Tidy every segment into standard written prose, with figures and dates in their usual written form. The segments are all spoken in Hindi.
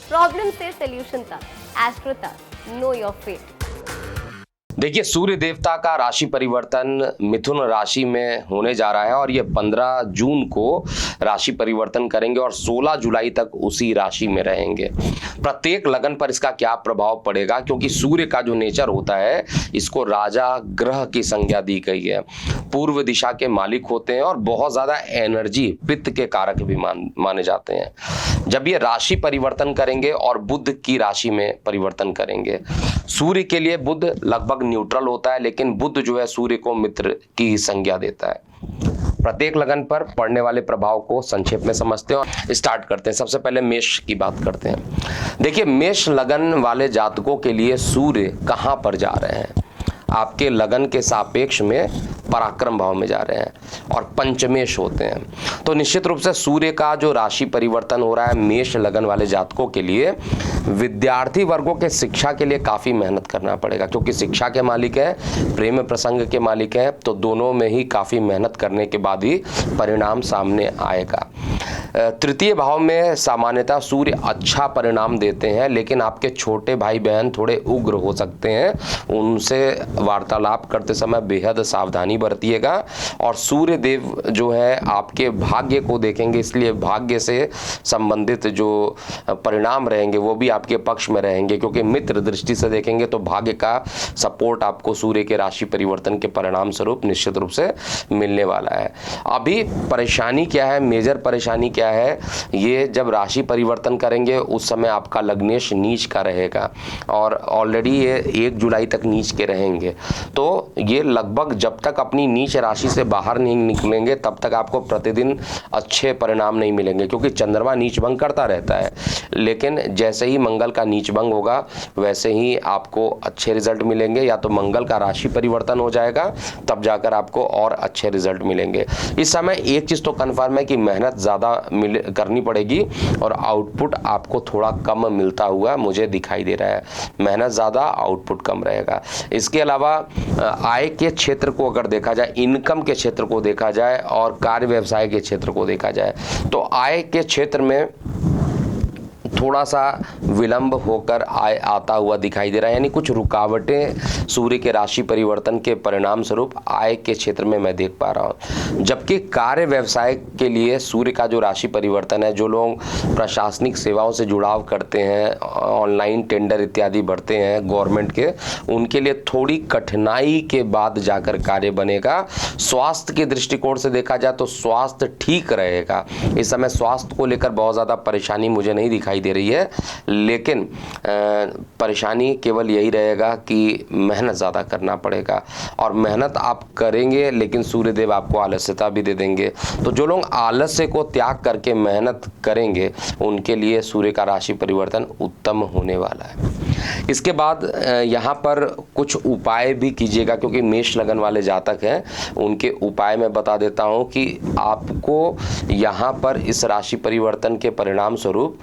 प्रॉब्लम से सोल्यूशन तक, एस्ट्रो तक, नो योर फेट। देखिए, सूर्य देवता का राशि परिवर्तन मिथुन राशि में होने जा रहा है और ये 15 जून को राशि परिवर्तन करेंगे और 16 जुलाई तक उसी राशि में रहेंगे। प्रत्येक लगन पर इसका क्या प्रभाव पड़ेगा, क्योंकि सूर्य का जो नेचर होता है इसको राजा ग्रह की संज्ञा दी गई है। पूर्व दिशा के मालिक होते हैं और बहुत ज्यादा एनर्जी, पित्त के कारक भी माने जाते हैं। जब ये राशि परिवर्तन करेंगे और बुध की राशि में परिवर्तन करेंगे, सूर्य के लिए बुध लगभग न्यूट्रल होता है, लेकिन बुध जो है सूर्य को मित्र की संज्ञा देता है। प्रत्येक लगन पर पड़ने वाले प्रभाव को संक्षेप में समझते हैं और स्टार्ट करते हैं। सबसे पहले मेष की बात करते हैं। देखिए, मेष लगन वाले जातकों के लिए सूर्य कहां पर जा रहे हैं? आपके लगन के सापेक्ष में पराक्रम भाव में जा रहे हैं और पंचमेश होते हैं। तो निश्चित रूप से सूर्य का जो राशि परिवर्तन हो रहा है मेष लगन वाले जातकों के लिए, विद्यार्थी वर्गों के शिक्षा के लिए काफ़ी मेहनत करना पड़ेगा, क्योंकि शिक्षा के मालिक हैं, प्रेम प्रसंग के मालिक हैं, तो दोनों में ही काफ़ी मेहनत करने के बाद ही परिणाम सामने आएगा। तृतीय भाव में सामान्यतः सूर्य अच्छा परिणाम देते हैं, लेकिन आपके छोटे भाई बहन थोड़े उग्र हो सकते हैं, उनसे वार्तालाप करते समय बेहद सावधानी बरतिएगा। और सूर्य देव जो है आपके भाग्य को देखेंगे, इसलिए भाग्य से संबंधित जो परिणाम रहेंगे वो भी आपके पक्ष में रहेंगे, क्योंकि मित्र दृष्टि से देखेंगे तो भाग्य का सपोर्ट आपको सूर्य के राशि परिवर्तन के परिणाम स्वरूप निश्चित रूप से मिलने वाला है। अभी परेशानी क्या है, मेजर परेशानी क्या है, ये जब राशि परिवर्तन करेंगे उस समय आपका लग्नेश नीच का रहेगा और ऑलरेडी ये 1 जुलाई तक नीच के रहेंगे। तो ये लगभग जब तक अपनी नीच राशि से बाहर नहीं निकलेंगे तब तक आपको प्रतिदिन अच्छे परिणाम नहीं मिलेंगे, क्योंकि चंद्रमा नीच भंग करता रहता है। लेकिन जैसे ही मंगल का नीच भंग होगा वैसे ही आपको अच्छे रिजल्ट मिलेंगे, या तो मंगल का राशि परिवर्तन हो जाएगा तब जाकर आपको और अच्छे रिजल्ट मिलेंगे। इस समय एक चीज़ तो कन्फर्म है कि मेहनत ज़्यादा करनी पड़ेगी और आउटपुट आपको थोड़ा कम मिलता हुआ मुझे दिखाई दे रहा है। मेहनत ज़्यादा, आउटपुट कम रहेगा। इसके अलावा आय के क्षेत्र को अगर देखा जाए, इनकम के क्षेत्र को देखा जाए और कार्य व्यवसाय के क्षेत्र को देखा जाए, तो आय के क्षेत्र में थोड़ा सा विलंब होकर आय आता हुआ दिखाई दे रहा है, यानी कुछ रुकावटें सूर्य के राशि परिवर्तन के परिणाम स्वरूप आय के क्षेत्र में मैं देख पा रहा हूँ। जबकि कार्य व्यवसाय के लिए सूर्य का जो राशि परिवर्तन है, जो लोग प्रशासनिक सेवाओं से जुड़ाव करते हैं, ऑनलाइन टेंडर इत्यादि भरते हैं गवर्नमेंट के, उनके लिए थोड़ी कठिनाई के बाद जाकर कार्य बनेगा। स्वास्थ्य के दृष्टिकोण से देखा जाए तो स्वास्थ्य ठीक रहेगा। इस समय स्वास्थ्य को लेकर बहुत ज़्यादा परेशानी मुझे नहीं दिखाई दे रही है, लेकिन परेशानी केवल यही रहेगा कि मेहनत ज़्यादा करना पड़ेगा और मेहनत आप करेंगे लेकिन सूर्यदेव आपको आलस्यता भी दे देंगे। तो जो लोग आलस्य को त्याग करके मेहनत करेंगे उनके लिए सूर्य का राशि परिवर्तन उत्तम होने वाला है। इसके बाद यहाँ पर कुछ उपाय भी कीजिएगा, क्योंकि मेष लगन वाले जातक हैं, उनके उपाय मैं बता देता हूँ कि आपको यहाँ पर इस राशि परिवर्तन के परिणाम स्वरूप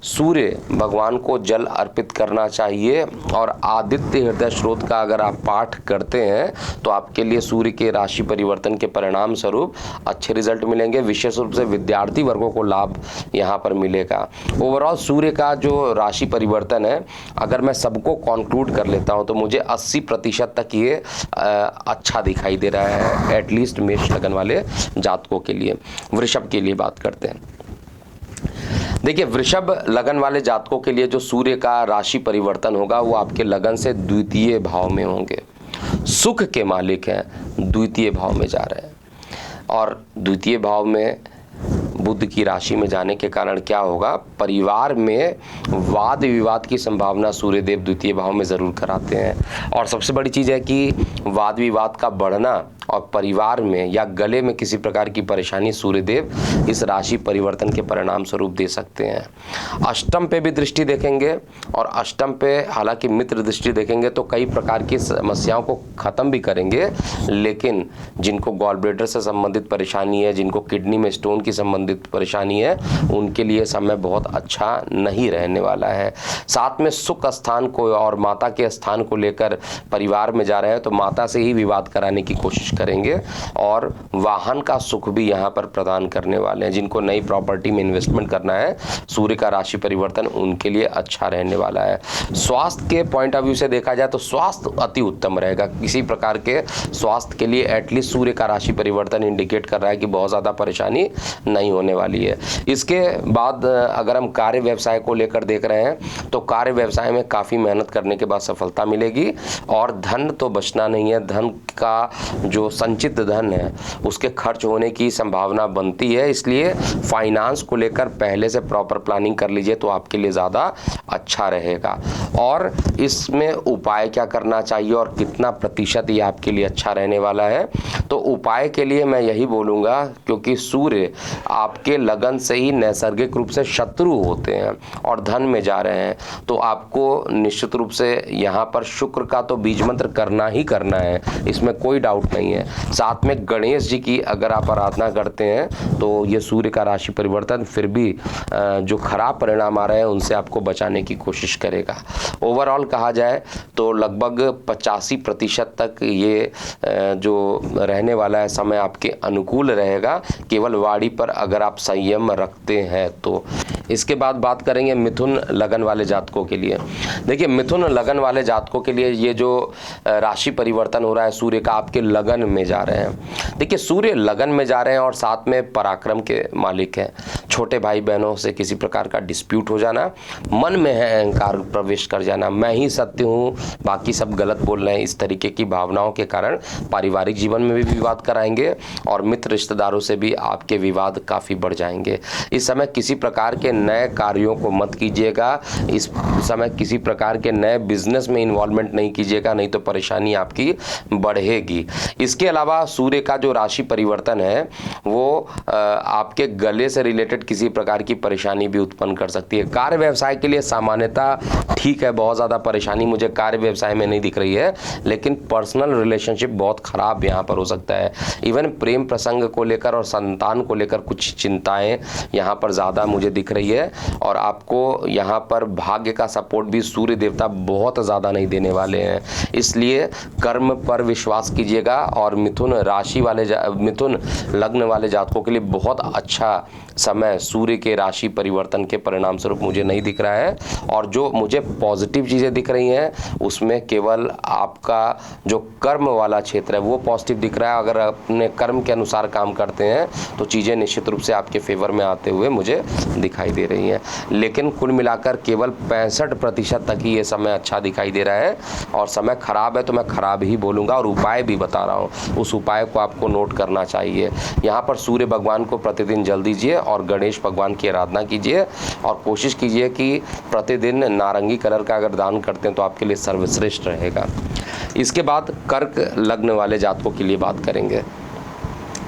सूर्य भगवान को जल अर्पित करना चाहिए और आदित्य हृदय स्रोत का अगर आप पाठ करते हैं तो आपके लिए सूर्य के राशि परिवर्तन के परिणाम स्वरूप अच्छे रिजल्ट मिलेंगे। विशेष रूप से विद्यार्थी वर्गों को लाभ यहाँ पर मिलेगा। ओवरऑल सूर्य का जो राशि परिवर्तन है, अगर मैं सबको कॉन्क्लूड कर लेता हूँ तो मुझे 80% तक ये अच्छा दिखाई दे रहा है, एटलीस्ट मेष लगन वाले जातकों के लिए। वृषभ के लिए बात करते हैं। देखिए, वृषभ लगन वाले जातकों के लिए जो सूर्य का राशि परिवर्तन होगा वो आपके लगन से द्वितीय भाव में होंगे। सुख के मालिक हैं, द्वितीय भाव में जा रहे हैं और द्वितीय भाव में बुध की राशि में जाने के कारण क्या होगा, परिवार में वाद विवाद की संभावना सूर्यदेव द्वितीय भाव में जरूर कराते हैं। और सबसे बड़ी चीज़ है कि वाद विवाद का बढ़ना और परिवार में या गले में किसी प्रकार की परेशानी सूर्यदेव इस राशि परिवर्तन के परिणाम स्वरूप दे सकते हैं। अष्टम पे भी दृष्टि देखेंगे और अष्टम पे हालांकि मित्र दृष्टि देखेंगे तो कई प्रकार की समस्याओं को ख़त्म भी करेंगे, लेकिन जिनको गॉल ब्लैडर से संबंधित परेशानी है, जिनको किडनी में स्टोन की संबंधित संबंधित परेशानी है उनके लिए समय बहुत अच्छा नहीं रहने वाला है। साथ में सुख स्थान को और माता के स्थान को लेकर परिवार में जा रहे हैं तो माता से ही विवाद कराने की कोशिश करेंगे और वाहन का सुख भी यहाँ पर प्रदान करने वाले हैं। जिनको नई प्रॉपर्टी में इन्वेस्टमेंट करना है, सूर्य का राशि परिवर्तन उनके लिए अच्छा रहने वाला है। स्वास्थ्य के पॉइंट ऑफ व्यू से देखा जाए तो स्वास्थ्य अति उत्तम रहेगा। किसी प्रकार के स्वास्थ्य के लिए एटलीस्ट सूर्य का राशि परिवर्तन इंडिकेट कर रहा है कि बहुत ज़्यादा परेशानी नहीं होने वाली है। इसके बाद अगर हम कार्य व्यवसाय को लेकर देख रहे हैं तो कार्य व्यवसाय में काफ़ी मेहनत करने के बाद सफलता मिलेगी और धन तो बचना नहीं है। धन का जो संचित धन है उसके खर्च होने की संभावना बनती है, इसलिए फाइनेंस को लेकर पहले से प्रॉपर प्लानिंग कर लीजिए तो आपके लिए ज़्यादा अच्छा रहेगा। और इसमें उपाय क्या करना चाहिए और कितना प्रतिशत ये आपके लिए अच्छा रहने वाला है, तो उपाय के लिए मैं यही बोलूँगा, क्योंकि सूर्य आपके लगन से ही नैसर्गिक रूप से शत्रु होते हैं और धन में जा रहे हैं, तो आपको निश्चित रूप से यहाँ पर शुक्र का तो बीज मंत्र करना ही करना है, इसमें कोई डाउट नहीं है। साथ में गणेश जी की अगर आप आराधना करते हैं तो ये सूर्य का राशि परिवर्तन फिर भी जो खराब परिणाम आ रहे हैं उनसे आपको बचाने की कोशिश करेगा। ओवरऑल कहा जाए तो लगभग 85% तक ये जो रहने वाला है समय आपके अनुकूल रहेगा, केवल वाणी पर अगर आप संयम रखते हैं तो। इसके बाद बात करेंगे मिथुन लगन वाले जातकों के लिए। देखिए, मिथुन लगन वाले जातकों के लिए ये जो राशि परिवर्तन हो रहा है सूर्य का, आपके लगन में जा रहे हैं। देखिए, सूर्य लगन में जा रहे हैं और साथ में पराक्रम के मालिक हैं। छोटे भाई बहनों से किसी प्रकार का डिस्प्यूट हो जाना, मन में है अहंकार प्रवेश कर जाना, मैं ही सत्य हूँ बाकी सब गलत बोल रहे हैं, इस तरीके की भावनाओं के कारण पारिवारिक जीवन में भी विवाद कराएंगे और मित्र रिश्तेदारों से भी आपके विवाद काफ़ी बढ़ जाएंगे। इस समय किसी प्रकार के नए कार्यों को मत कीजिएगा, इस समय किसी प्रकार के नए बिजनेस में इन्वॉल्वमेंट नहीं कीजिएगा, नहीं तो परेशानी आपकी बढ़ेगी। इसके अलावा सूर्य का जो राशि परिवर्तन है वो आपके गले से रिलेटेड किसी प्रकार की परेशानी भी उत्पन्न कर सकती है। कार्य व्यवसाय के लिए सामान्यता ठीक है, बहुत ज़्यादा परेशानी मुझे कार्य व्यवसाय में नहीं दिख रही है, लेकिन पर्सनल रिलेशनशिप बहुत ख़राब यहाँ पर हो सकता है। इवन प्रेम प्रसंग को लेकर और संतान को लेकर कुछ चिंताएं यहाँ पर ज़्यादा मुझे दिख रही है और आपको यहाँ पर भाग्य का सपोर्ट भी सूर्य देवता बहुत ज़्यादा नहीं देने वाले हैं, इसलिए कर्म पर विश्वास कीजिएगा। और मिथुन राशि वाले मिथुन लग्न वाले जातकों के लिए बहुत अच्छा समय सूर्य के राशि परिवर्तन के परिणाम स्वरूप मुझे नहीं दिख रहा है। और जो मुझे पॉजिटिव चीज़ें दिख रही हैं उसमें केवल आपका जो कर्म वाला क्षेत्र है वो पॉजिटिव दिख रहा है। अगर अपने कर्म के अनुसार काम करते हैं तो चीज़ें निश्चित रूप से आपके फेवर में आते हुए मुझे दिखाई दे रही हैं, लेकिन कुल मिलाकर केवल 65% तक ही ये समय अच्छा दिखाई दे रहा है। और समय खराब है तो मैं खराब ही बोलूँगा और उपाय भी बता रहा हूँ, उस उपाय को आपको नोट करना चाहिए। यहाँ पर सूर्य भगवान को प्रतिदिन जल दीजिए और गणेश भगवान की आराधना कीजिए और कोशिश कीजिए कि प्रतिदिन नारंगी कलर का अगर दान करते हैं तो आपके लिए सर्वश्रेष्ठ रहेगा। इसके बाद कर्क लग्न वाले जातकों के लिए बात करेंगे।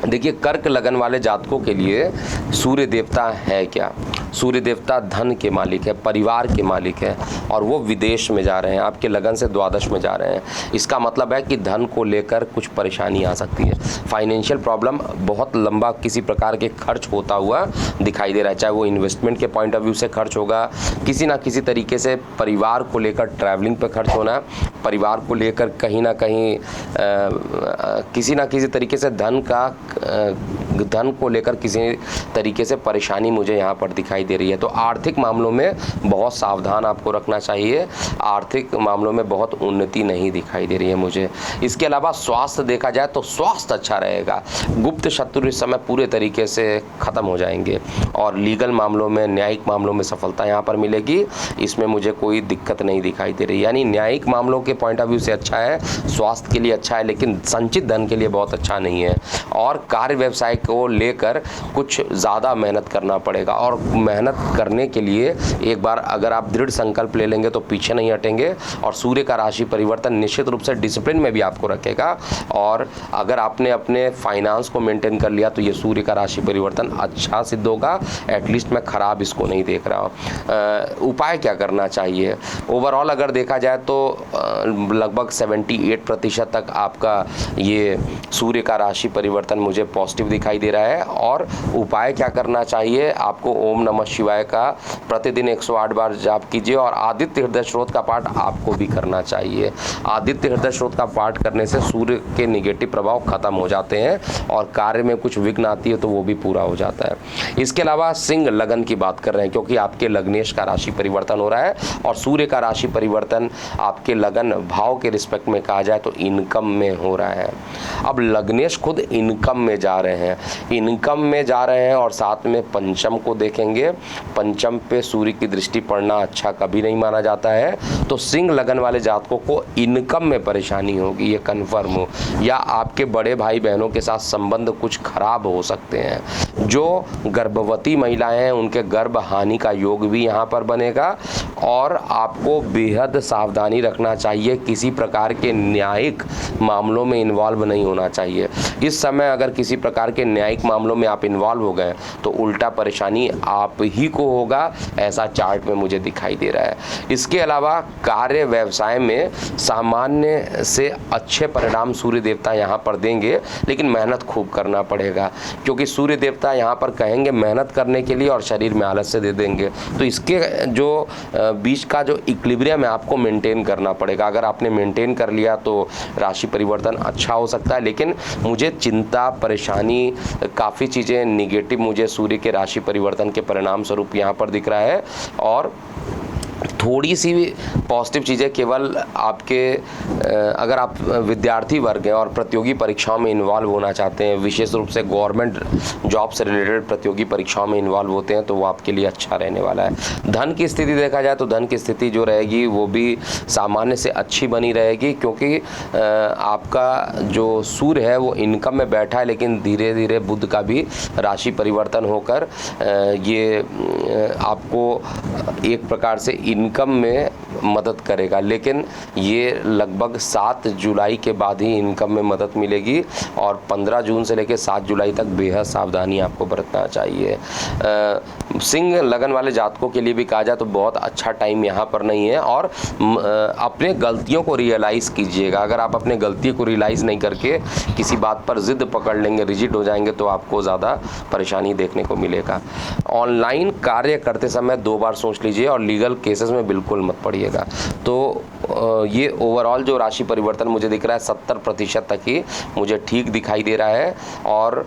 देखिए, कर्क लगन वाले जातकों के लिए सूर्य देवता है क्या? सूर्य देवता धन के मालिक है, परिवार के मालिक है और वो विदेश में जा रहे हैं, आपके लगन से द्वादश में जा रहे हैं। इसका मतलब है कि धन को लेकर कुछ परेशानी आ सकती है, फाइनेंशियल प्रॉब्लम, बहुत लंबा किसी प्रकार के खर्च होता हुआ दिखाई दे रहा है, चाहे वो इन्वेस्टमेंट के पॉइंट ऑफ व्यू से खर्च होगा, किसी ना किसी तरीके से परिवार को लेकर ट्रैवलिंग पर खर्च होना, परिवार को लेकर कहीं ना कहीं किसी ना किसी तरीके से धन को लेकर किसी तरीके से परेशानी मुझे यहाँ पर दिखाई दे रही है। तो आर्थिक मामलों में बहुत सावधान आपको रखना चाहिए, आर्थिक मामलों में बहुत उन्नति नहीं दिखाई दे रही है मुझे। इसके अलावा स्वास्थ्य देखा जाए तो स्वास्थ्य अच्छा रहेगा, गुप्त शत्रु इस समय पूरे तरीके से खत्म हो जाएंगे और लीगल मामलों में, न्यायिक मामलों में सफलता यहाँ पर मिलेगी, इसमें मुझे कोई दिक्कत नहीं दिखाई दे रही। यानी न्यायिक मामलों के पॉइंट ऑफ व्यू से अच्छा है, स्वास्थ्य के लिए अच्छा है, लेकिन संचित धन के लिए बहुत अच्छा नहीं है। और कार्य व्यवसाय को लेकर कुछ ज़्यादा मेहनत करना पड़ेगा और मेहनत करने के लिए एक बार अगर आप दृढ़ संकल्प ले लेंगे तो पीछे नहीं हटेंगे। और सूर्य का राशि परिवर्तन निश्चित रूप से डिसिप्लिन में भी आपको रखेगा। और अगर आपने अपने फाइनेंस को मेंटेन कर लिया तो ये सूर्य का राशि परिवर्तन अच्छा सिद्ध होगा। एटलीस्ट मैं खराब इसको नहीं देख रहा हूँ। उपाय क्या करना चाहिए? ओवरऑल अगर देखा जाए तो लगभग 78% तक आपका ये सूर्य का राशि परिवर्तन मुझे पॉजिटिव दिखाई दे रहा है। और उपाय क्या करना चाहिए? आपको ओम नमः शिवाय का प्रतिदिन 108 बार जाप कीजिए और आदित्य हृदय स्रोत का पाठ आपको भी करना चाहिए। आदित्य हृदय स्रोत का पाठ करने से सूर्य के निगेटिव प्रभाव खत्म हो जाते हैं और कार्य में कुछ विघ्न आती है तो वो भी पूरा हो जाता है। इसके अलावा सिंह लगन की बात कर रहे हैं क्योंकि आपके लग्नेश का राशि परिवर्तन हो रहा है और सूर्य का राशि परिवर्तन आपके लगन भाव के रिस्पेक्ट में कहा जाए तो इनकम में हो रहा है। अब लग्नेश खुद इनकम में जा रहे हैं, इनकम में जा रहे हैं और साथ में पंचम को देखेंगे। पंचम पे सूर्य की दृष्टि पड़ना अच्छा कभी नहीं माना जाता है। तो सिंह लगन वाले जातकों को इनकम में परेशानी होगी, ये कन्फर्म हो, या आपके बड़े भाई बहनों के साथ संबंध कुछ खराब हो सकते हैं। जो गर्भवती महिलाएं हैं उनके गर्भ हानि का योग भी यहाँ पर बनेगा। और आपको बेहद सावधानी रखना चाहिए, किसी प्रकार के न्यायिक मामलों में इन्वॉल्व नहीं होना चाहिए। इस समय अगर किसी प्रकार के न्यायिक मामलों में आप इन्वॉल्व हो गए तो उल्टा परेशानी आप ही को होगा, ऐसा चार्ट में मुझे दिखाई दे रहा है। इसके अलावा कार्य व्यवसाय में सामान्य से अच्छे परिणाम सूर्य देवता यहाँ पर देंगे, लेकिन मेहनत खूब करना पड़ेगा क्योंकि सूर्य देवता यहाँ पर कहेंगे मेहनत करने के लिए और शरीर में आलस्य दे देंगे। तो इसके जो बीच का जो इक्विलिब्रियम है आपको मेंटेन करना पड़ेगा। अगर आपने मेंटेन कर लिया तो राशि परिवर्तन अच्छा हो सकता है, लेकिन मुझे चिंता परेशानी काफ़ी चीज़ें निगेटिव मुझे सूर्य के राशि परिवर्तन के परिणाम स्वरूप यहाँ पर दिख रहा है। और थोड़ी सी पॉजिटिव चीज़ें केवल आपके अगर आप विद्यार्थी वर्ग हैं और प्रतियोगी परीक्षाओं में इन्वॉल्व होना चाहते हैं, विशेष रूप से गवर्नमेंट जॉब से रिलेटेड प्रतियोगी परीक्षाओं में इन्वॉल्व होते हैं तो वो आपके लिए अच्छा रहने वाला है। धन की स्थिति देखा जाए तो धन की स्थिति जो रहेगी वो भी सामान्य से अच्छी बनी रहेगी क्योंकि आपका जो सूर्य है वो इनकम में बैठा है, लेकिन धीरे धीरे बुध का भी राशि परिवर्तन होकर ये आपको एक प्रकार से इनकम में मदद करेगा। लेकिन ये लगभग 7 जुलाई के बाद ही इनकम में मदद मिलेगी और 15 जून से लेकर 7 जुलाई तक बेहद सावधानी आपको बरतना चाहिए। सिंह लगन वाले जातकों के लिए भी कहा जाए तो बहुत अच्छा टाइम यहाँ पर नहीं है। और अपने गलतियों को रियलाइज़ कीजिएगा। अगर आप अपने गलती को रियलाइज़ नहीं करके किसी बात पर जिद पकड़ लेंगे, रिजिड हो जाएंगे तो आपको ज़्यादा परेशानी देखने को मिलेगा। ऑनलाइन कार्य करते समय 2 बार सोच लीजिए और लीगल केसेस में बिल्कुल मत पड़िएगा। तो ये ओवरऑल जो राशि परिवर्तन मुझे दिख रहा है 70% तक ही मुझे ठीक दिखाई दे रहा है। और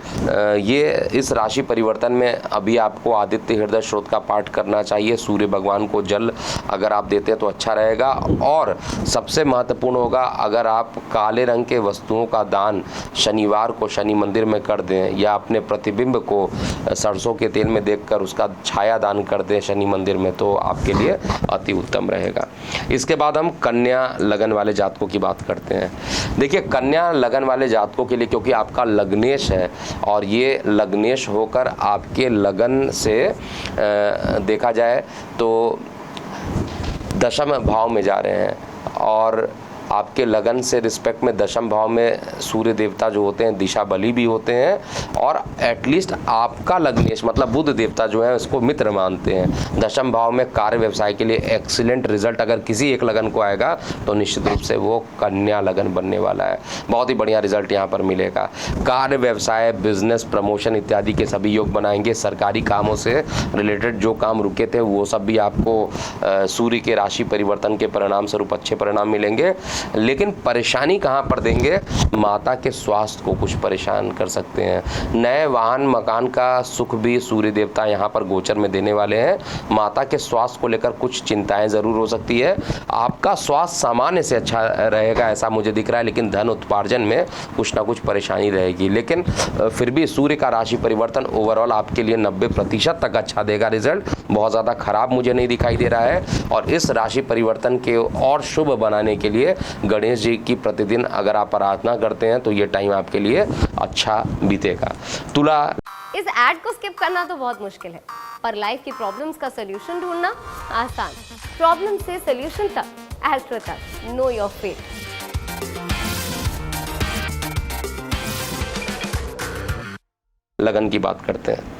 ये इस राशि परिवर्तन में अभी आपको आदित्य हृदय स्रोत का पाठ करना चाहिए। सूर्य भगवान को जल अगर आप देते हैं तो अच्छा रहेगा। और सबसे महत्वपूर्ण होगा अगर आप काले रंग के वस्तुओं का दान शनिवार को शनि मंदिर में कर दें या अपने प्रतिबिंब को सरसों के तेल में देखकर उसका छाया दान कर दें शनि मंदिर में, तो आपके लिए अति उत्तम रहेगा। इसके बाद हम कन्या लगन वाले जातकों की बात करते हैं। देखिए कन्या लगन वाले जातकों के लिए क्योंकि आपका लग्नेश है और ये लग्नेश होकर आपके लगन से देखा जाए तो दशम भाव में जा रहे हैं और आपके लगन से रिस्पेक्ट में दशम भाव में सूर्य देवता जो होते हैं दिशा बली भी होते हैं। और एटलीस्ट आपका लग्नेश मतलब बुध देवता जो है उसको मित्र मानते हैं। दशम भाव में कार्य व्यवसाय के लिए एक्सीलेंट रिजल्ट अगर किसी एक लगन को आएगा तो निश्चित रूप से वो कन्या लगन बनने वाला है। बहुत ही बढ़िया रिजल्ट यहाँ पर मिलेगा। कार्य व्यवसाय बिजनेस प्रमोशन इत्यादि के सभी योग बनाएंगे। सरकारी कामों से रिलेटेड जो काम रुके थे वो सब भी आपको सूर्य के राशि परिवर्तन के परिणाम स्वरूप अच्छे परिणाम मिलेंगे। लेकिन परेशानी कहाँ पर देंगे? माता के स्वास्थ्य को कुछ परेशान कर सकते हैं। नए वाहन मकान का सुख भी सूर्य देवता यहाँ पर गोचर में देने वाले हैं। माता के स्वास्थ्य को लेकर कुछ चिंताएं ज़रूर हो सकती है। आपका स्वास्थ्य सामान्य से अच्छा रहेगा ऐसा मुझे दिख रहा है, लेकिन धन उत्पार्जन में कुछ ना कुछ परेशानी रहेगी। लेकिन फिर भी सूर्य का राशि परिवर्तन ओवरऑल आपके लिए 90% तक अच्छा देगा रिजल्ट। बहुत ज़्यादा खराब मुझे नहीं दिखाई दे रहा है। और इस राशि परिवर्तन के और शुभ बनाने के लिए गणेश जी की प्रतिदिन अगर आप प्रार्थना करते हैं तो ये टाइम आपके लिए अच्छा बीतेगा। तुला इस ऐड को स्किप करना तो बहुत मुश्किल है, पर लाइफ की प्रॉब्लम्स का सोल्यूशन ढूंढना आसान। प्रॉब्लम से सोल्यूशन तक, एस्ट्रो तक, नो योर फेट। लगन की बात करते हैं।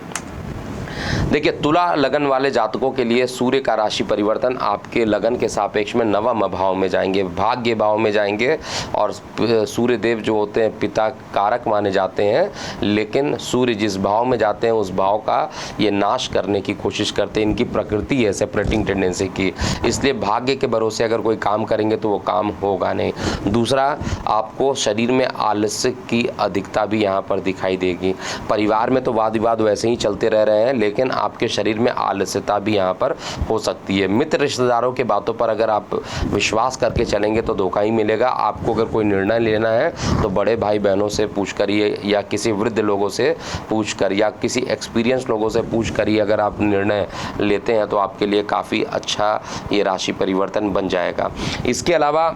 देखिए, तुला लगन वाले जातकों के लिए सूर्य का राशि परिवर्तन आपके लगन के सापेक्ष में नवम भाव में जाएंगे, भाग्य भाव में जाएंगे। और सूर्य देव जो होते हैं पिता कारक माने जाते हैं, लेकिन सूर्य जिस भाव में जाते हैं उस भाव का ये नाश करने की कोशिश करते हैं। इनकी प्रकृति है सेपरेटिंग टेंडेंसी की, इसलिए भाग्य के भरोसे अगर कोई काम करेंगे तो वो काम होगा नहीं। दूसरा, आपको शरीर में आलस्य की अधिकता भी यहाँ पर दिखाई देगी। परिवार में तो वाद विवाद वैसे ही चलते रह रहे हैं, लेकिन आपके शरीर में आलस्यता भी यहाँ पर हो सकती है। मित्र रिश्तेदारों के बातों पर अगर आप विश्वास करके चलेंगे तो धोखा ही मिलेगा। आपको अगर कोई निर्णय लेना है तो बड़े भाई बहनों से पूछ करिए, या किसी वृद्ध लोगों से पूछ कर, या किसी एक्सपीरियंस लोगों से पूछ करिए। अगर आप निर्णय लेते हैं तो आपके लिए काफ़ी अच्छा ये राशि परिवर्तन बन जाएगा। इसके अलावा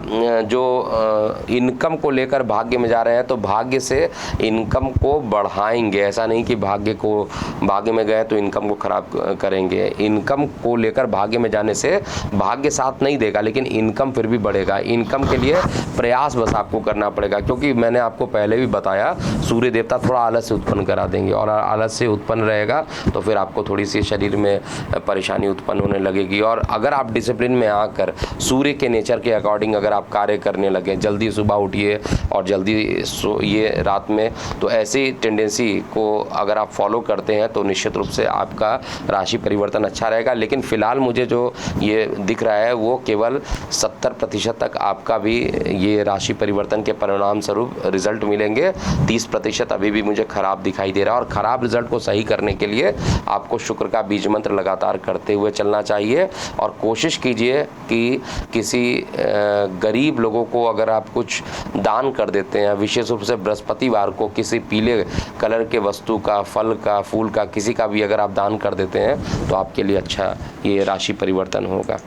जो इनकम को लेकर भाग्य में जा रहे हैं तो भाग्य से इनकम को बढ़ाएंगे। ऐसा नहीं कि भाग्य में गए तो इनकम को खराब करेंगे। इनकम को लेकर भाग्य में जाने से भाग्य साथ नहीं देगा, लेकिन इनकम फिर भी बढ़ेगा। इनकम के लिए प्रयास बस आपको करना पड़ेगा, क्योंकि मैंने आपको पहले भी बताया सूर्य देवता थोड़ा आलस्य उत्पन्न करा देंगे, और आलस्य उत्पन्न रहेगा तो फिर आपको थोड़ी सी शरीर में परेशानी उत्पन्न होने लगेगी। और अगर आप डिसिप्लिन में आकर सूर्य के नेचर के अकॉर्डिंग अगर आप कार्य करने लगे, जल्दी सुबह उठिए और जल्दी सोइए रात में, तो ऐसी टेंडेंसी को अगर आप फॉलो करते हैं तो निश्चित रूप से आपका राशि परिवर्तन अच्छा रहेगा। लेकिन फिलहाल मुझे जो ये दिख रहा है वो केवल 70% तक आपका भी ये राशि परिवर्तन के परिणाम स्वरूप रिजल्ट मिलेंगे। 30% अभी भी मुझे खराब दिखाई दे रहा है, और खराब रिजल्ट को सही करने के लिए आपको शुक्र का बीज मंत्र लगातार करते हुए चलना चाहिए। और कोशिश कीजिए कि किसी गरीब लोगों को अगर आप कुछ दान कर देते हैं, विशेष रूप से बृहस्पतिवार को किसी पीले कलर के वस्तु का, फल का, फूल का, किसी का भी अगर आप दान कर देते हैं तो आपके लिए अच्छा ये राशि परिवर्तन होगा।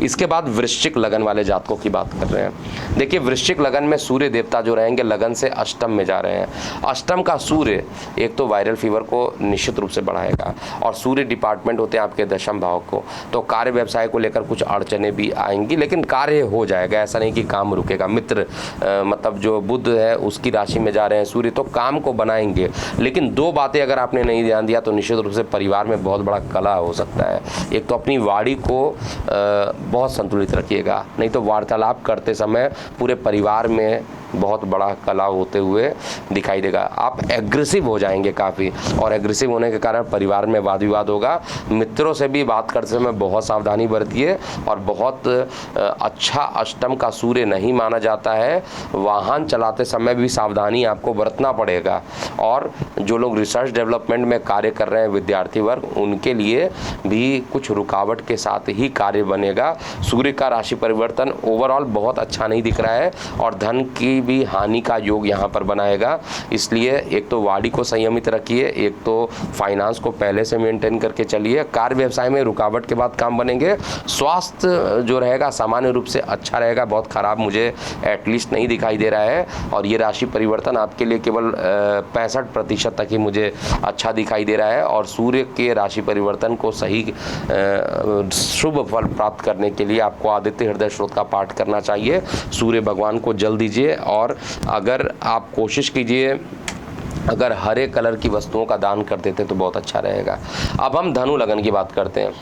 इसके बाद वृश्चिक लगन वाले जातकों की बात कर रहे हैं। देखिए, वृश्चिक लगन में सूर्य देवता जो रहेंगे लगन से अष्टम में जा रहे हैं। अष्टम का सूर्य एक तो वायरल फीवर को निश्चित रूप से बढ़ाएगा, और सूर्य डिपार्टमेंट होते हैं आपके दशम भाव को, तो कार्य व्यवसाय को लेकर कुछ अड़चने भी आएंगी, लेकिन कार्य हो जाएगा। ऐसा नहीं कि काम रुकेगा। मित्र मतलब जो बुध है उसकी राशि में जा रहे हैं सूर्य, तो काम को बनाएंगे। लेकिन दो बातें अगर आपने नहीं ध्यान दिया तो निश्चित रूप से परिवार में बहुत बड़ा कलह हो सकता है। एक तो अपनी वाणी को बहुत संतुलित रखिएगा, नहीं तो वार्तालाप करते समय पूरे परिवार में बहुत बड़ा कलह होते हुए दिखाई देगा। आप एग्रेसिव हो जाएंगे काफ़ी, और एग्रेसिव होने के कारण परिवार में वाद विवाद होगा। मित्रों से भी बात करते समय बहुत सावधानी बरतिए, और बहुत अच्छा अष्टम का सूर्य नहीं माना जाता है। वाहन चलाते समय भी सावधानी आपको बरतना पड़ेगा। और जो लोग रिसर्च डेवलपमेंट में कार्य कर रहे हैं विद्यार्थी वर्ग, उनके लिए भी कुछ रुकावट के साथ ही कार्य बनेगा। सूर्य का राशि परिवर्तन ओवरऑल बहुत अच्छा नहीं दिख रहा है, और धन की भी हानि का योग यहाँ पर बनाएगा। इसलिए एक तो वाणी को संयमित रखिए, एक तो फाइनेंस को पहले से मेंटेन करके चलिए। कार्य व्यवसाय में रुकावट के बाद काम बनेंगे। स्वास्थ्य जो रहेगा सामान्य रूप से अच्छा रहेगा, बहुत खराब मुझे एटलीस्ट नहीं दिखाई दे रहा है। और ये राशि परिवर्तन आपके लिए केवल 65% तक ही मुझे अच्छा दिखाई दे रहा है। और सूर्य के राशि परिवर्तन को सही शुभ फल प्राप्त करने के लिए आपको आदित्य हृदय स्त्रोत का पाठ करना चाहिए। सूर्य भगवान को जल दीजिए, और अगर आप कोशिश कीजिए अगर हरे कलर की वस्तुओं का दान कर देते तो बहुत अच्छा रहेगा। अब हम धनु लगन की बात करते हैं।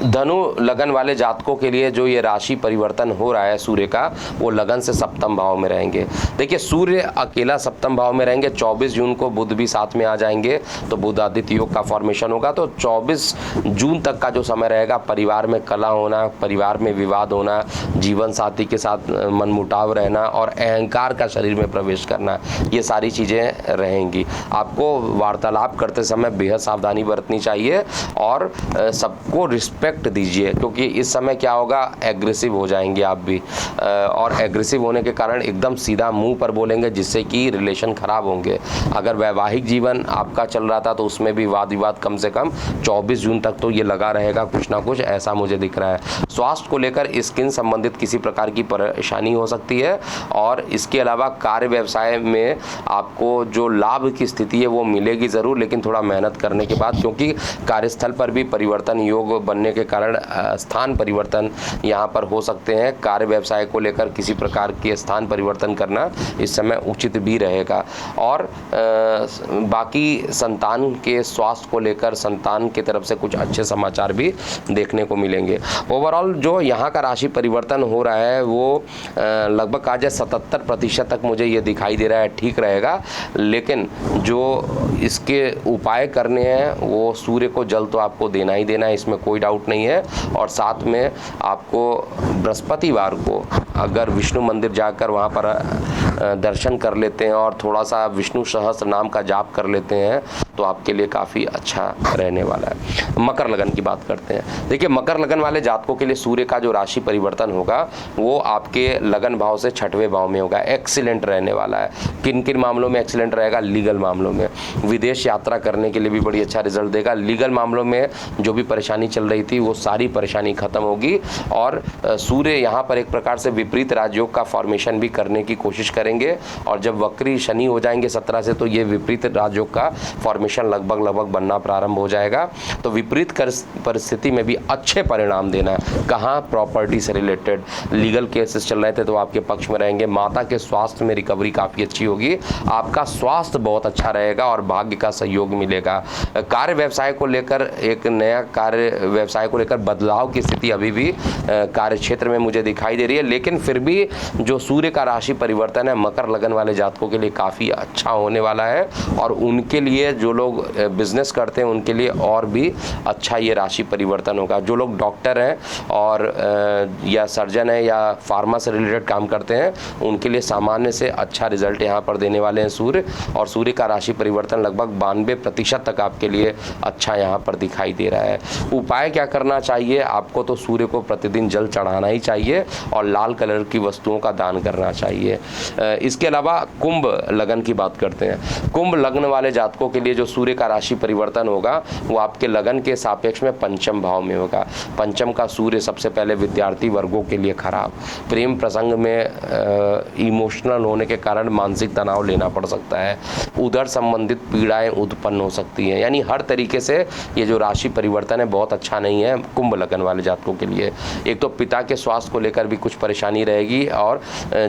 धनु लगन वाले जातकों के लिए जो ये राशि परिवर्तन हो रहा है सूर्य का, वो लगन से सप्तम भाव में रहेंगे। देखिए, सूर्य अकेला सप्तम भाव में रहेंगे। 24 जून को बुध भी साथ में आ जाएंगे, तो बुध आदित्य योग का फॉर्मेशन होगा। तो 24 जून तक का जो समय रहेगा, परिवार में कलह होना, परिवार में विवाद होना, जीवन साथी के साथ मनमुटाव रहना, और अहंकार का शरीर में प्रवेश करना, ये सारी चीज़ें रहेंगी। आपको वार्तालाप करते समय बेहद सावधानी बरतनी चाहिए, और सबको रिस्पेक्ट रिस्पेक्ट दीजिए, क्योंकि इस समय क्या होगा, एग्रेसिव हो जाएंगे आप भी, और एग्रेसिव होने के कारण एकदम सीधा मुंह पर बोलेंगे, जिससे कि रिलेशन खराब होंगे। अगर वैवाहिक जीवन आपका चल रहा था तो उसमें भी वाद विवाद कम से कम 24 जून तक तो ये लगा रहेगा कुछ ना कुछ, ऐसा मुझे दिख रहा है। स्वास्थ्य को लेकर स्किन संबंधित किसी प्रकार की परेशानी हो सकती है, और इसके अलावा कार्य व्यवसाय में आपको जो लाभ की स्थिति है वो मिलेगी ज़रूर, लेकिन थोड़ा मेहनत करने के बाद, क्योंकि कार्यस्थल पर भी परिवर्तन योग बनने के कारण स्थान परिवर्तन यहाँ पर हो सकते हैं। कार्य व्यवसाय को लेकर किसी प्रकार के स्थान परिवर्तन करना इस समय उचित भी रहेगा। और बाकी संतान के स्वास्थ्य को लेकर संतान की तरफ से कुछ अच्छे समाचार भी देखने को मिलेंगे। ओवरऑल जो यहाँ का राशि परिवर्तन हो रहा है वो लगभग कहा जाए 77% तक मुझे ये दिखाई दे रहा है ठीक रहेगा, लेकिन जो इसके उपाय करने हैं वो सूर्य को जल तो आपको देना ही देना है, इसमें कोई डाउट नहीं है। और साथ में आपको बृहस्पतिवार को अगर विष्णु मंदिर जाकर वहाँ पर दर्शन कर लेते हैं और थोड़ा सा विष्णु सहस्त्र नाम का जाप कर लेते हैं तो आपके लिए काफ़ी अच्छा रहने वाला है। मकर लगन की बात करते हैं। देखिए, मकर लगन वाले जातकों के लिए सूर्य का जो राशि परिवर्तन होगा वो आपके लगन भाव से 6वें भाव में होगा। एक्सीलेंट रहने वाला है। किन किन मामलों में एक्सीलेंट रहेगा? लीगल मामलों में, विदेश यात्रा करने के लिए भी बड़ी अच्छा रिजल्ट देगा। लीगल मामलों में जो भी परेशानी चल रही थी वो सारी परेशानी खत्म होगी। और सूर्य यहाँ पर एक प्रकार से विपरीत राजयोग का फॉर्मेशन भी करने की कोशिश करेंगे, और जब वक्री शनि हो जाएंगे 17 से तो ये विपरीत राजयोग का फॉर्मेशन लगभग बनना प्रारंभ हो जाएगा। तो विपरीत परिस्थिति में भी अच्छे परिणाम देना। कहाँ? प्रॉपर्टी से रिलेटेड लीगल केसेस चल रहे थे तो आपके पक्ष में रहेंगे। माता के स्वास्थ्य में रिकवरी काफ़ी अच्छी होगी। आपका स्वास्थ्य बहुत अच्छा रहेगा और भाग्य का सहयोग मिलेगा। कार्य व्यवसाय को लेकर एक नया कार्य व्यवसाय को लेकर बदलाव की स्थिति अभी भी कार्य क्षेत्र में मुझे दिखाई दे रही है, लेकिन फिर भी जो सूर्य का राशि परिवर्तन है मकर लगन वाले जातकों के लिए काफ़ी अच्छा होने वाला है। और उनके लिए, जो लोग बिजनेस करते हैं उनके लिए और भी अच्छा ये राशि परिवर्तन होगा। जो लोग डॉक्टर हैं और या सर्जन है या फार्मा से रिलेटेड काम करते हैं उनके लिए सामान्य से अच्छा रिजल्ट यहाँ पर देने वाले हैं सूर्य। और सूर्य का राशि परिवर्तन लगभग 92% तक आपके लिए अच्छा यहाँ पर दिखाई दे रहा है। उपाय क्या करना चाहिए आपको? तो सूर्य को प्रतिदिन जल चढ़ाना ही चाहिए और लाल कलर की वस्तुओं का दान करना चाहिए। इसके अलावा कुंभ लगन की बात करते हैं। कुंभ लग्न वाले जातकों के लिए जो सूर्य का राशि परिवर्तन होगा वो आपके लगन के सापेक्ष में 5वें भाव में होगा। 5 का सूर्य सबसे पहले विद्यार्थी वर्गों के लिए खराब। प्रेम प्रसंग में इमोशनल होने के कारण मानसिक तनाव लेना पड़ सकता है। उदर संबंधित पीड़ाएं उत्पन्न हो सकती हैं। यानी हर तरीके से ये जो राशि परिवर्तन है बहुत अच्छा नहीं है कुंभ लगन वाले जातकों के लिए। एक तो पिता के स्वास्थ्य को लेकर भी कुछ परेशानी रहेगी, और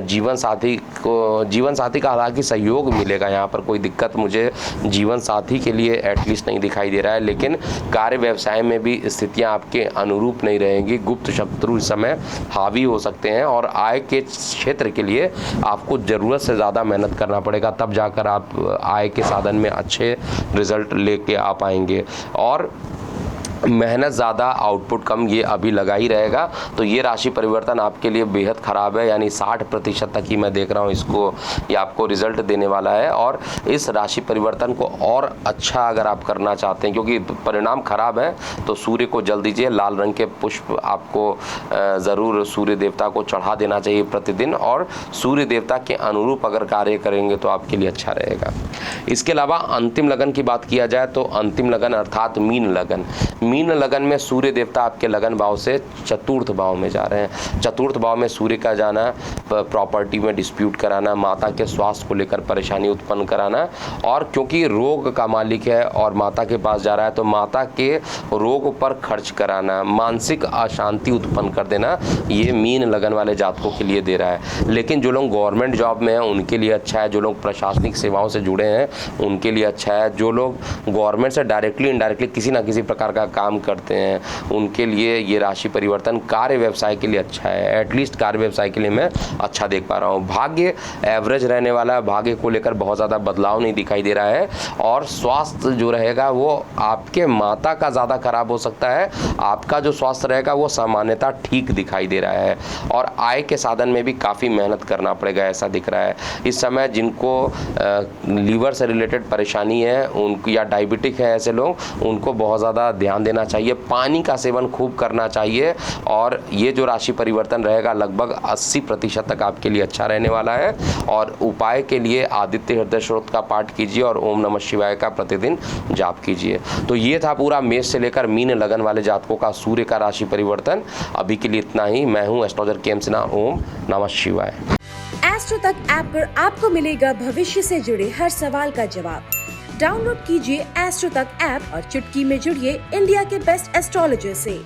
जीवन साथी का हालांकि सहयोग मिलेगा। यहाँ पर कोई दिक्कत मुझे जीवन साथी के लिए एटलीस्ट नहीं दिखाई दे रहा है, लेकिन कार्य व्यवसाय में भी स्थितियाँ आपके अनुरूप नहीं रहेंगी। गुप्त शत्रु इस समय हावी हो सकते हैं, और आय के क्षेत्र के लिए आपको ज़रूरत से ज़्यादा मेहनत करना पड़ेगा, तब जाकर आप आय के साधन में अच्छे रिजल्ट लेके आ पाएंगे। और मेहनत ज़्यादा आउटपुट कम, ये अभी लगा ही रहेगा। तो ये राशि परिवर्तन आपके लिए बेहद ख़राब है। यानी 60% तक ही मैं देख रहा हूँ इसको, ये आपको रिजल्ट देने वाला है। और इस राशि परिवर्तन को और अच्छा अगर आप करना चाहते हैं, क्योंकि परिणाम खराब है, तो सूर्य को जल दीजिए। लाल रंग के पुष्प आपको ज़रूर सूर्य देवता को चढ़ा देना चाहिए प्रतिदिन, और सूर्य देवता के अनुरूप अगर कार्य करेंगे तो आपके लिए अच्छा रहेगा। इसके अलावा अंतिम लगन की बात किया जाए तो अंतिम लगन अर्थात मीन लगन। मीन लगन में सूर्य देवता आपके लगन भाव से 4th भाव में जा रहे हैं। 4th भाव में सूर्य का जाना प्रॉपर्टी में डिस्प्यूट कराना, माता के स्वास्थ्य को लेकर परेशानी उत्पन्न कराना, और क्योंकि रोग का मालिक है और माता के पास जा रहा है तो माता के रोग पर खर्च कराना, मानसिक अशांति उत्पन्न कर देना, ये मीन लगन वाले जातकों के लिए दे रहा है। लेकिन जो लोग गवर्नमेंट जॉब में हैं उनके लिए अच्छा है, जो लोग प्रशासनिक सेवाओं से जुड़े हैं उनके लिए अच्छा है, जो लोग गवर्नमेंट से डायरेक्टली इनडायरेक्टली किसी ना किसी प्रकार का काम करते हैं उनके लिए ये राशि परिवर्तन कार्य व्यवसाय के लिए अच्छा है। एटलीस्ट कार्य व्यवसाय के लिए मैं अच्छा देख पा रहा हूँ। भाग्य एवरेज रहने वाला है, भाग्य को लेकर बहुत ज़्यादा बदलाव नहीं दिखाई दे रहा है। और स्वास्थ्य जो रहेगा वो आपके माता का ज़्यादा खराब हो सकता है, आपका जो स्वास्थ्य रहेगा वो सामान्यतः ठीक दिखाई दे रहा है। और आय के साधन में भी काफ़ी मेहनत करना पड़ेगा ऐसा दिख रहा है। इस समय जिनको लीवर से रिलेटेड परेशानी है उनको, या डायबिटिक है ऐसे लोग, उनको बहुत ज़्यादा ध्यान देना चाहिए, पानी का सेवन खूब करना चाहिए और ये जो राशि परिवर्तन रहेगा लगभग 80% तक आपके लिए अच्छा रहने वाला है। और उपाय के लिए आदित्य हृदय स्त्रोत का पाठ कीजिए और ओम नमः शिवाय का प्रतिदिन जाप कीजिए। तो ये था पूरा मेष से लेकर मीन लगन वाले जातकों का सूर्य का राशि परिवर्तन। अभी के लिए इतना ही। मैं हूँ एस्ट्रोलॉजर के एम सिन्हा। ओम नमः शिवाय। एस्ट्रो तक ऐप पर आपको मिलेगा भविष्य से जुड़े हर सवाल का जवाब। डाउनलोड कीजिए एस्ट्रो तक ऐप और चुटकी में जुड़िए इंडिया के बेस्ट एस्ट्रोलॉजर से।